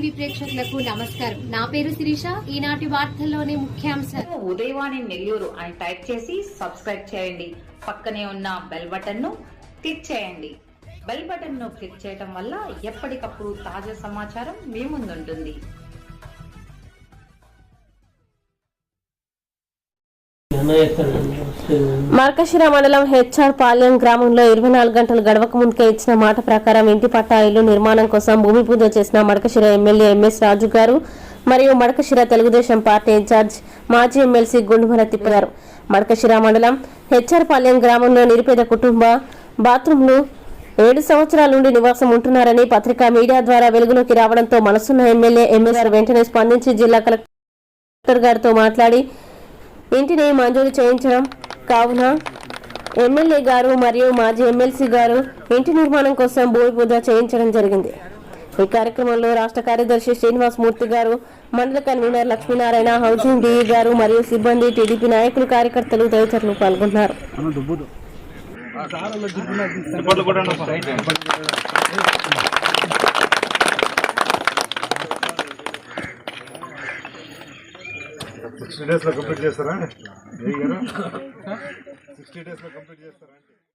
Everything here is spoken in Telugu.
టీవీ ప్రేక్షకులకు నమస్కారం. నా పేరు శిరీష. ఈనాటి వార్తల్లోని ముఖ్యాంశాలు. ఉదయవాణి నెల్లూరు అని టైప్ చేసి సబ్స్క్రైబ్ చేయండి. పక్కనే ఉన్న బెల్ బటన్ ను క్లిక్ చేయండి. బెల్ బటన్ ను క్లిక్ చేయడం వల్ల ఎప్పటికప్పుడు తాజా సమాచారం మీ ముందుంటుంది. మర్కశిర మండలం హెచ్ఆర్ పాలెం గ్రామంలో 24 గంటలు గడవక ముందుకే ఇచ్చిన మాట ప్రకారం ఇంటి పట్టా ఇల్లు నిర్మాణం కోసం భూమి పూజ చేసిన మర్కశిర ఎమ్మెల్యే ఎంఎస్ రాజు గారు మరియు మర్కశిర తెలుగుదేశం పార్టీ ఇన్ఛార్జ్ మాజీ ఎమ్మెల్సీ గుండుమల తిప్పారు. మర్కశిర మండలం హెచ్ఆర్ పాలెం గ్రామంలో నిరుపేద కుటుంబ బాత్రూంలు 7 సంవత్సరాల నుండి నివాసం ఉంటున్నారని పత్రికా మీడియా ద్వారా వెలుగులోకి రావడంతో మనసున్న ఎమ్మెల్యే ఎంఎస్ గారు వెంటనే స్పందించి జిల్లా కలెక్టర్ గారితో మాట్లాడి ఇంటిని మంజూరు చేయించడం కావున ఎమ్మెల్యే గారు మరియు మాజీ ఎమ్మెల్సీ గారు ఇంటి నిర్మాణం కోసం భూమి పూజ చేయించడం జరిగింది. ఈ కార్యక్రమంలో రాష్ట్ర కార్యదర్శి శ్రీనివాస్ మూర్తి గారు, మండల కన్వీనర్ లక్ష్మీనారాయణ, హౌసింగ్ డిఈ గారు మరియు సిబ్బంది, టీడీపీ నాయకులు, కార్యకర్తలు తదితరులు పాల్గొన్నారు. Days కంప్లీట్ చేస్తారా 60 days కంప్లీట్ చేస్తారా